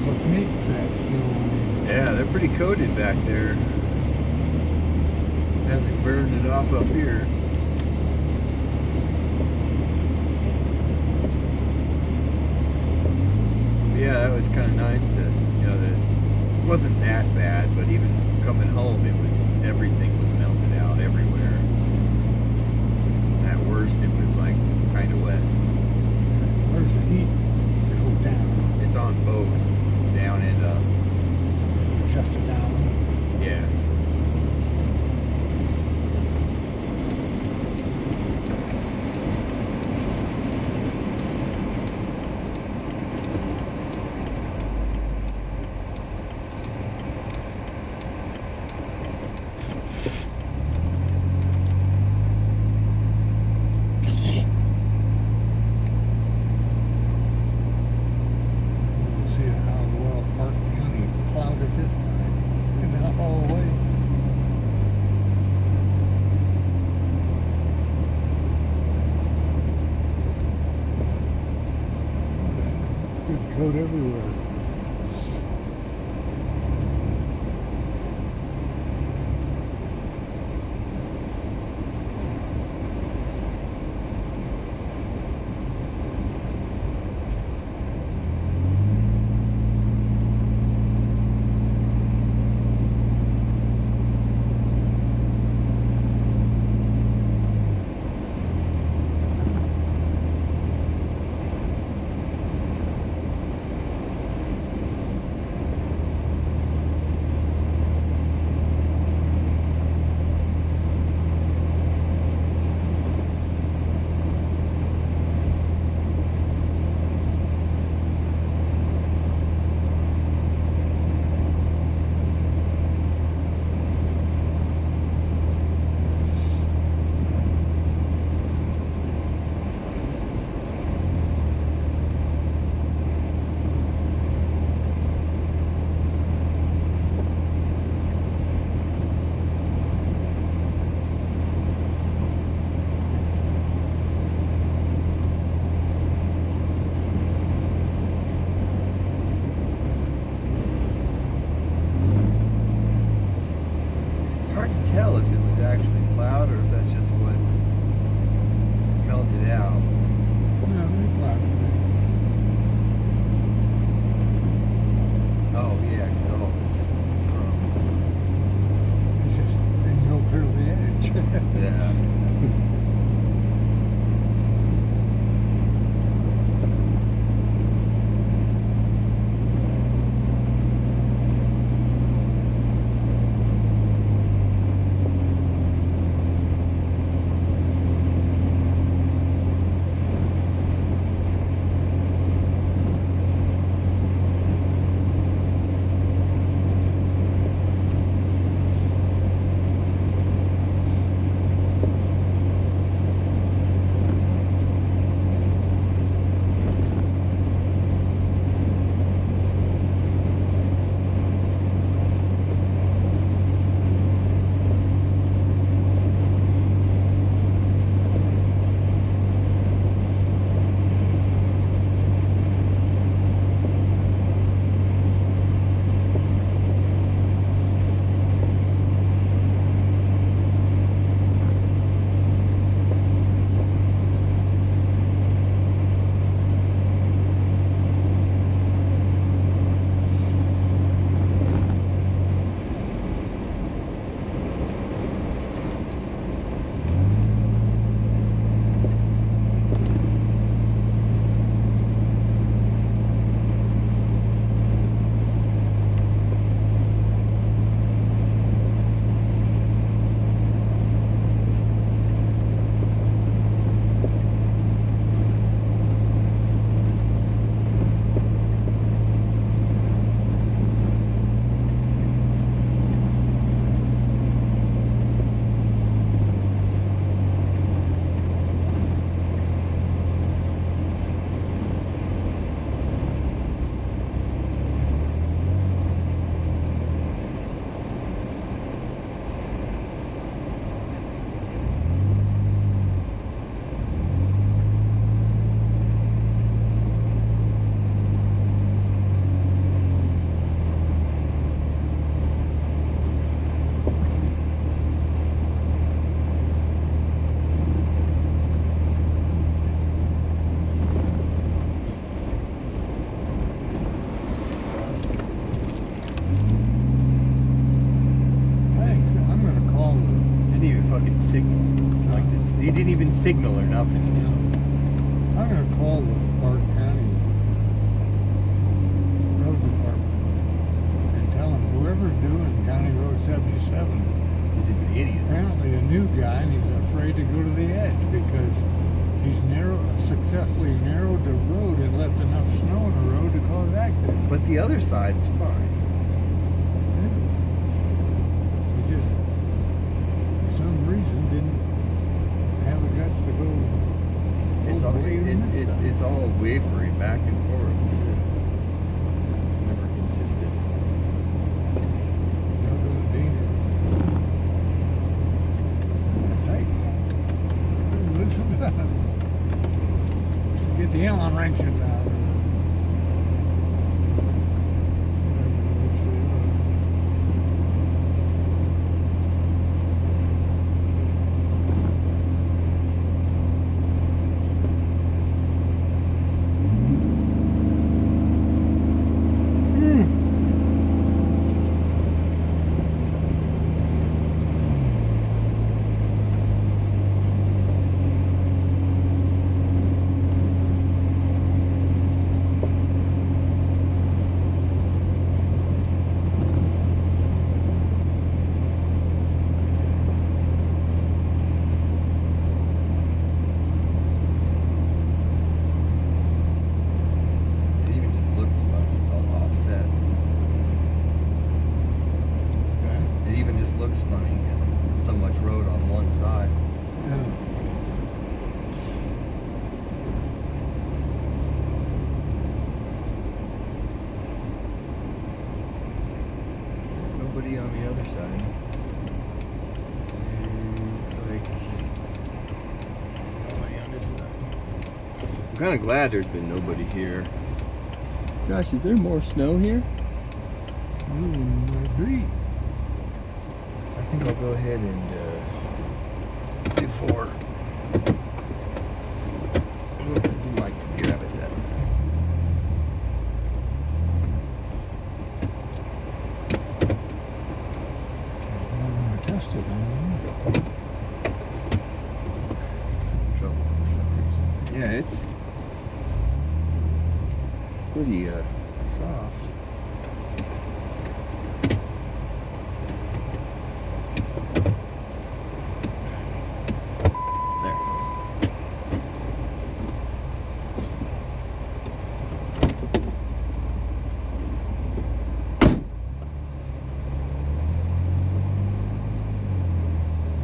what makes that snow. Yeah, they're pretty coated back there. Hasn't burned it off up here. Yeah, that was kind of nice to, you know, that it wasn't that bad, but even coming home, it was, everything was melted out everywhere. At worst, it was like kind of wet. Where's the heat to go down? It's on both, down and up. Just a down. Yeah. We'll see how well Park County plowed it this time. And not all the way. Good coat everywhere. Hard to tell if it was actually plowed or if that's just what melted out. No, they plowed it. Oh yeah, because all this. It's just they milled through the edge. Yeah. It didn't even signal or nothing. It just, I'm going to call the Park County Road Department and tell them whoever's doing County Road 77 he's an idiot. apparently a new guy and he's afraid to go to the edge because he's successfully narrowed the road and left enough snow on the road to cause accidents. But the other side's fine. He just, for some reason, didn't have the guts to go. It's all wavering back and forth. Never consistent. No good dangerous. Tight. Listen up. Get the Allen wrenches out. Nobody on the other side. Looks like nobody on this side. I'm kind of glad there's been nobody here. Gosh, is there more snow here? Might be. I think I'll go ahead and do 4. Didn't like to grab it that time. Tested, Trouble for some reason. Yeah, it's pretty soft. There it goes.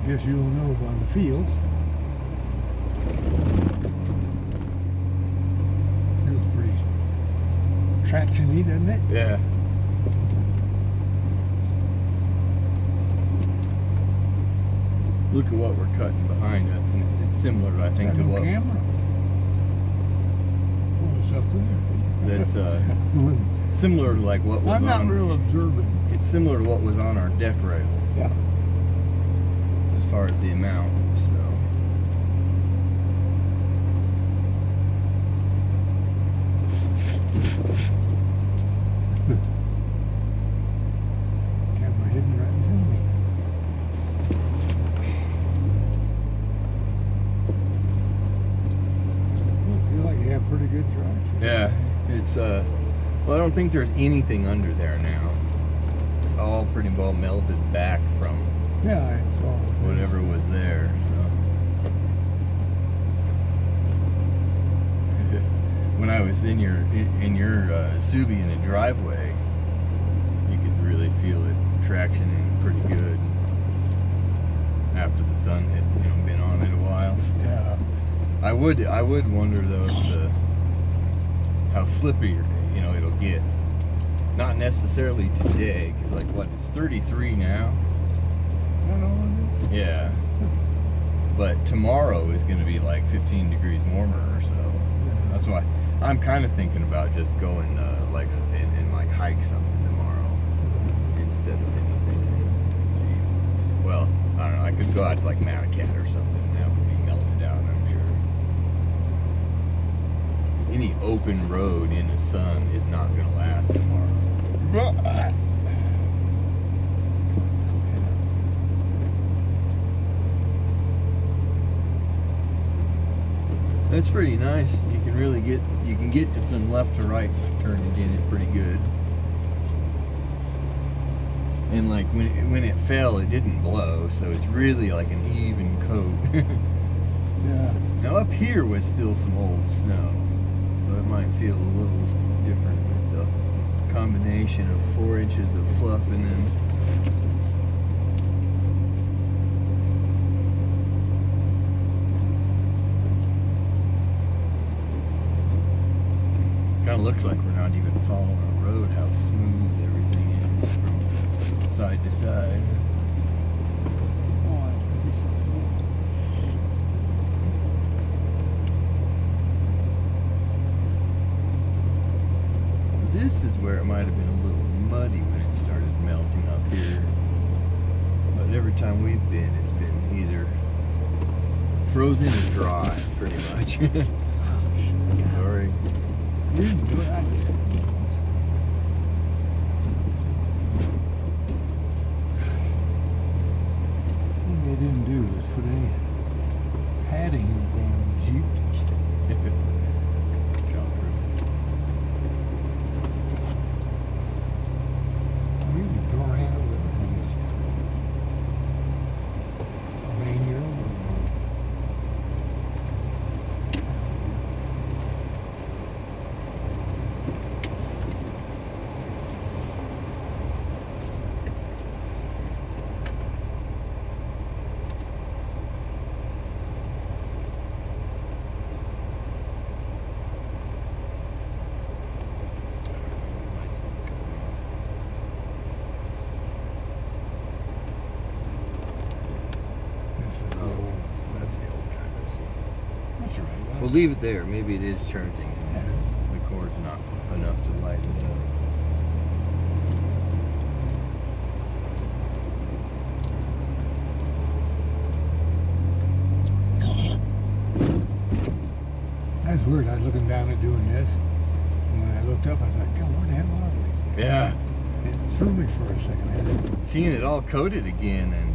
Guess you'll know by the feel. Feels pretty traction-y, doesn't it? Yeah. Look at what we're cutting behind us, and it's similar, I think, to no what. Camera. What's up there? That's similar to like what was I'm not on. real observant. It's similar to what was on our deck rail. Yeah. As far as the amount of snow. Camera hidden right in front of me. I feel like you have pretty good traction. Yeah, it's well, I don't think there's anything under there now. It's all pretty well melted back from Yeah, it's all. whatever was there. So when I was in your Subi in the driveway, you could really feel it tractioning pretty good after the sun had been on it a while. Yeah. I would wonder though how slippy it'll get. Not necessarily today, because like what, it's 33 now. I don't know. Yeah. But tomorrow is going to be like 15 degrees warmer or so. Yeah. That's why I'm kind of thinking about just going like and like hike something tomorrow instead of anything. Well, I don't know. I could go out to like Manicat or something. And that would be melted out, I'm sure. Any open road in the sun is not going to last tomorrow. It's pretty nice. You can really get some left to right turning in it pretty good. And like when it fell, it didn't blow, so it's really like an even coat. Yeah. Now up here was still some old snow, so it might feel a little different with the combination of 4 inches of fluff and then kind of looks like we're not even following a road, how smooth everything is from side to side. Oh, that's pretty cool. This is where it might have been a little muddy when it started melting up here. But every time we've been, it's been either frozen or dry, pretty much. Sorry. You didn't do it. I did. The thing they didn't do was put any padding in the damn Jeep. Soundproof. I mean, the door handle, everything is manual. That's right. We'll leave it there. Maybe it is charging. The cord's not enough to light it up. That's weird. I was looking down at doing this, and when I looked up, I was like, "God, where the hell are we?" Yeah. It threw me for a second. Seeing it all coated again and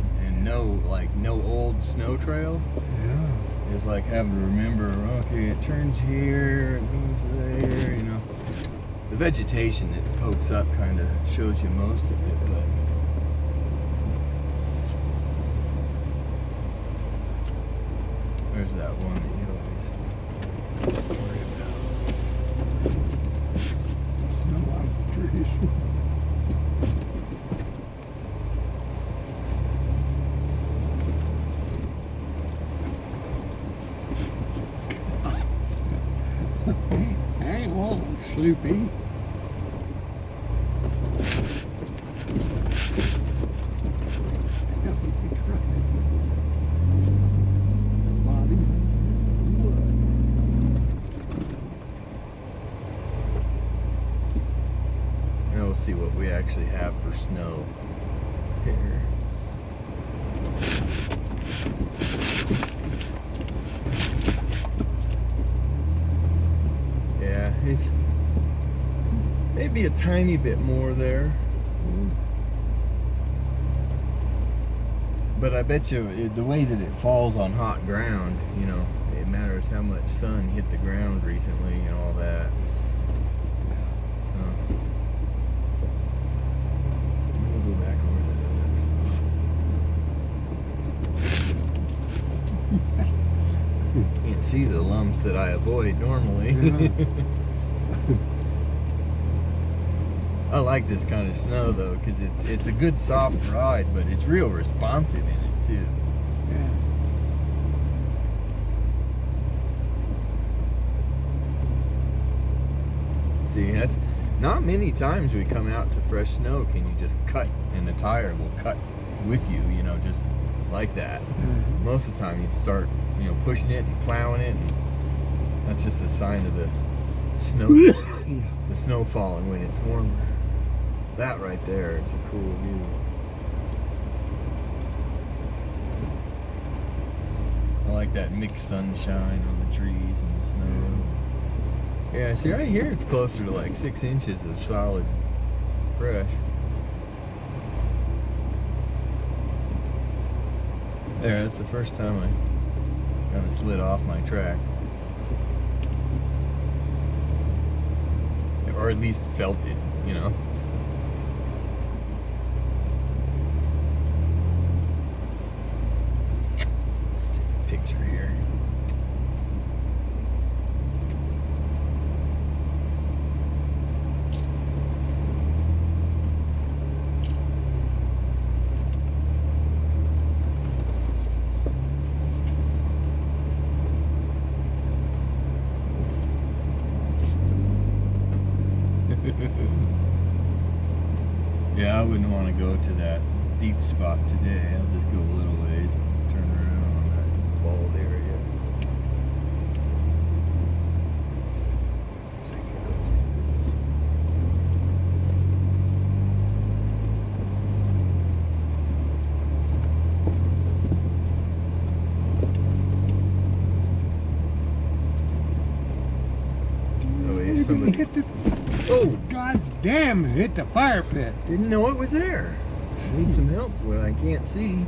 no old snow trail Yeah. is like having to remember, okay, it turns here, it goes there, you know. The vegetation that pokes up kind of shows you most of it, but there's that one that you always worry about. Snow on the trees. Hey, well, sleepy. Body. Now we'll see what we actually have for snow here. Yeah, it's maybe a tiny bit more there. But I bet you the way that it falls on hot ground, you know, it matters how much sun hit the ground recently and all that. We'll go back over to the other side. Can't see the lumps that I avoid normally. Yeah. I like this kind of snow though, because it's a good soft ride, but it's real responsive in it too. Yeah. See, that's not many times we come out to fresh snow can you just cut and the tire will cut with you, you know, just like that. Mhm. Most of the time you'd start, you know, pushing it and plowing it, and that's just a sign of the snow, the snow falling when it's warmer. That right there is a cool view. I like that mixed sunshine on the trees and the snow. Yeah, see right here it's closer to like 6 inches of solid fresh. There, that's the first time I kind of slid off my track. or at least felt it, you know. Take a picture here. Yeah, I wouldn't want to go to that deep spot today. I'll just go a little ways and turn around on that bald area. So I can go through this. Oh, yeah, somebody. Hit the, Oh! God damn, it hit the fire pit. Didn't know it was there. Need some help. Well, I can't see.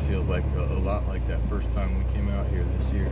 Feels like a lot like that first time we came out here this year.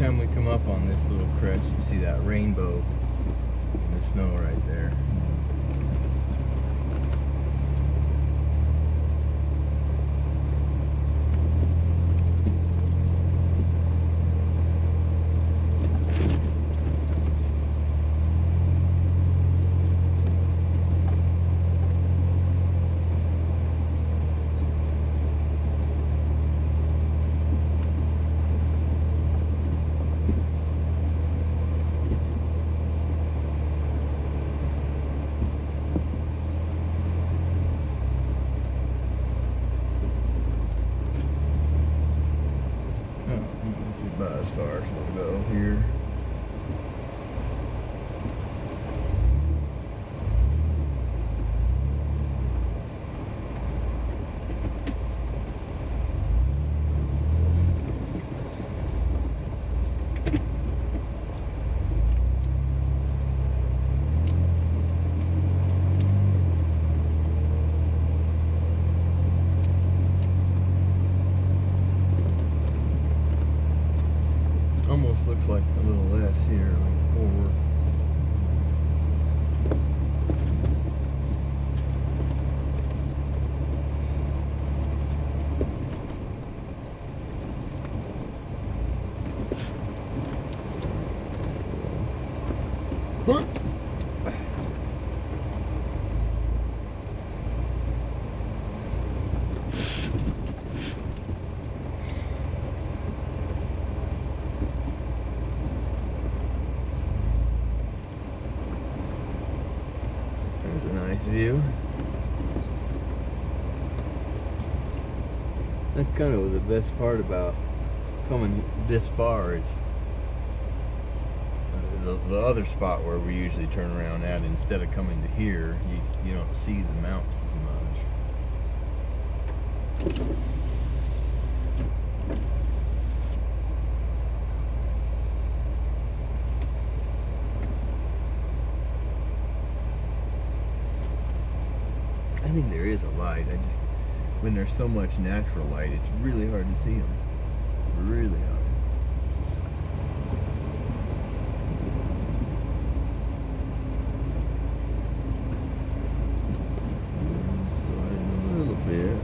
time we come up on this little crest, you see that rainbow in the snow right there. This is about as far as we'll go here. Almost looks like a little less here, like 4. There's a nice view. That's kind of the best part about coming this far. It's the other spot where we usually turn around at. Instead of coming to here, you don't see the mountains much. I think there is a light. When there's so much natural light, it's really hard to see them. Really hard. Slide a little bit.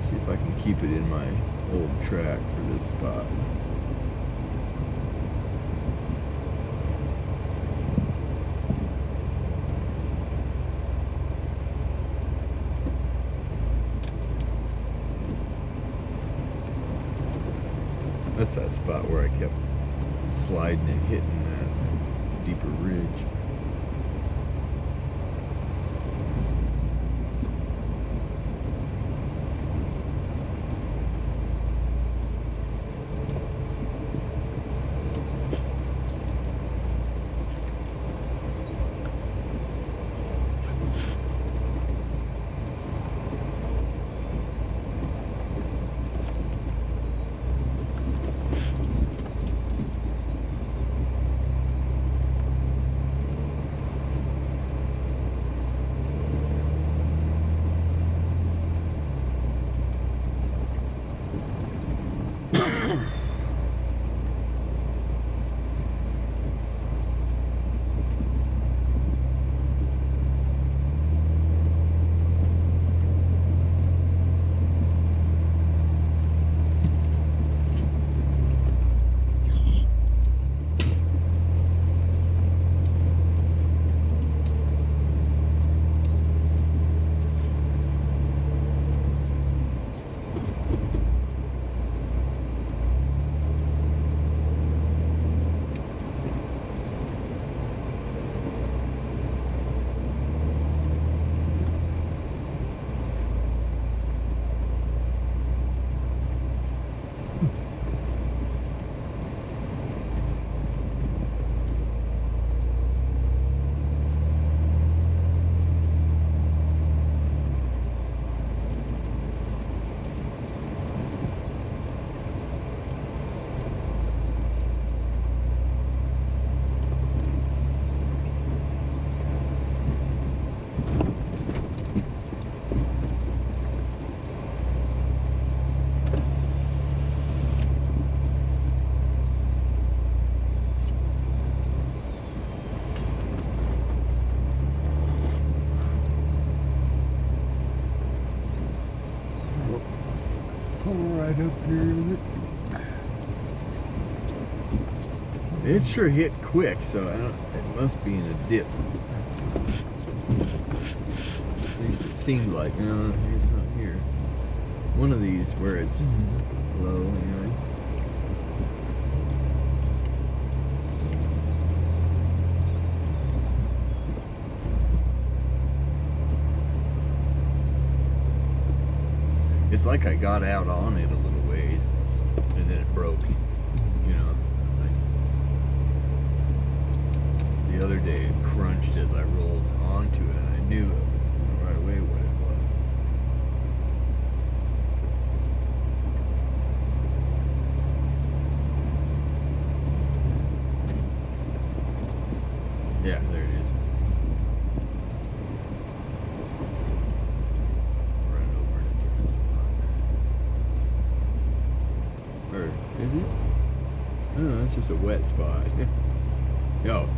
See if I can keep it in my old track for this spot. That's that spot where I kept sliding and hitting that deeper ridge. It sure hit quick, so I don't, it must be in a dip. At least it seemed like. No, it's not here. One of these where it's low anyway. It's like I got out on it a little ways and then it broke. You know, like the other day it crunched as I rolled onto it, and I knew right away what it was. Yeah, there it is. Run over to a different spot. Or is it? No, it's just a wet spot. Yo,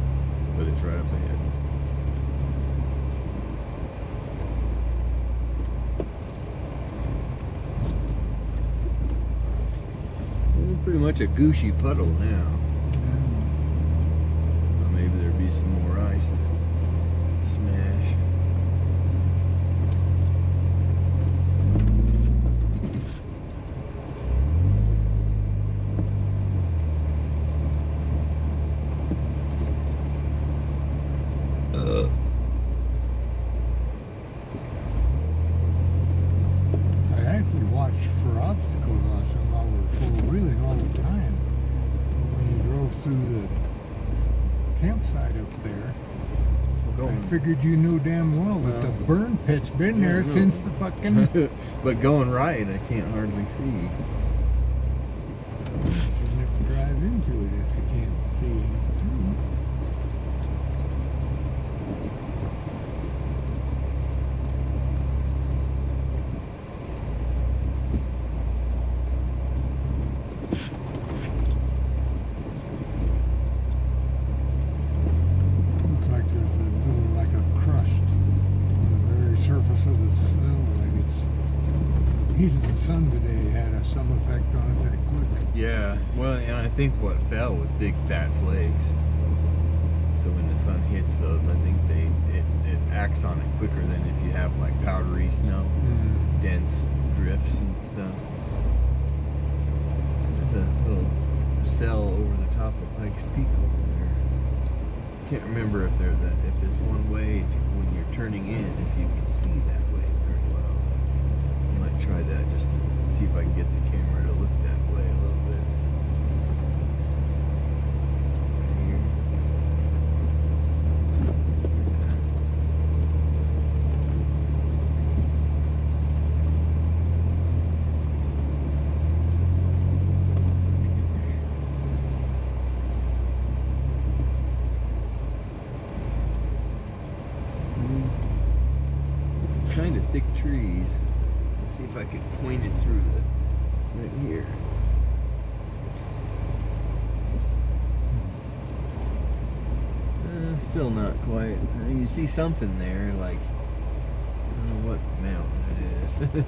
but it's right up ahead. Pretty much a gooshy puddle now. Well, maybe there'd be some more ice to smash. I actually watched for obstacles while we were four-wheeling all the time. When you drove through the campsite up there, I figured you knew damn well that the burn pit's been there since the fucking... But going right, I can't hardly see. You should never drive into it if you can't see it through. Looks like there's a little, like a crust on the very surface of the snow, like it's... The heat of the sun today had some effect on it that it quick. Yeah, well, and I think what fell was big fat flakes. So when the sun hits those, I think it acts on it quicker than if you have like powdery snow, dense drifts and stuff. There's a little cell over the top of Pikes Peak over there. Can't remember if there's one way when you're turning in, if you can see that way very well. I might try that just to see if I can get the camera to look that way a little bit. Some kind of thick trees. Let's see if I can point it through right here. Still not quite. You see something there, like, I don't know what mountain it is.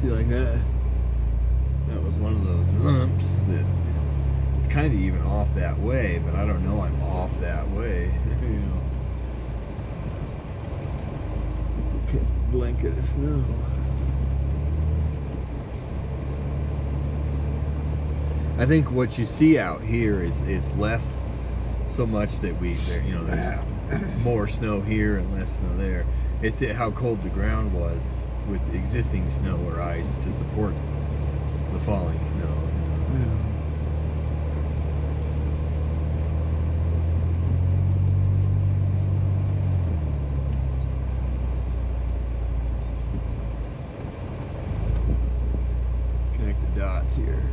See, like that? That was one of those lumps that it's kind of even off that way, but I don't know I'm off that way. You know, blanket of snow. I think what you see out here is less so much that you know, there's more snow here and less snow there. It's how cold the ground was with existing snow or ice to support the falling snow. Connect the dots here.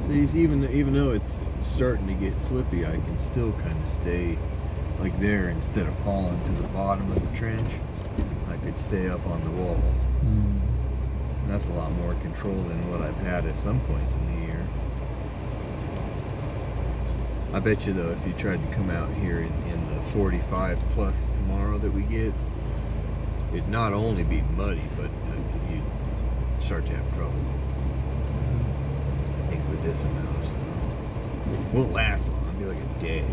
These, even though it's starting to get slippy, I can still kind of stay like there instead of falling to the bottom of the trench. I could stay up on the wall. And that's a lot more control than what I've had at some points in the year. I bet you though, if you tried to come out here in the 45 plus tomorrow that we get, it'd not only be muddy, but you'd start to have trouble. I think with this amount of snow. It won't last long, it'll be like a day.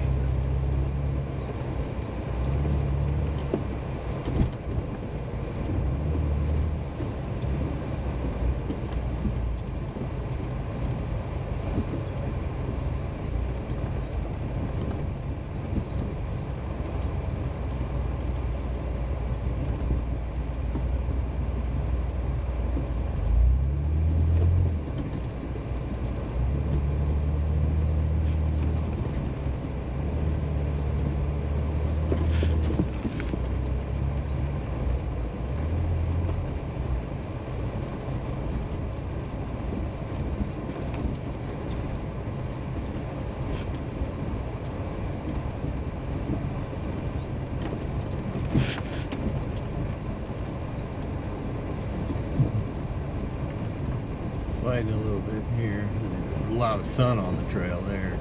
Sliding a little bit here. There's a lot of sun on the trail there.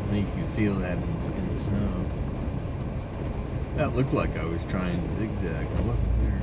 I think you can feel that in the snow. That looked like I was trying to zigzag. I wasn't there.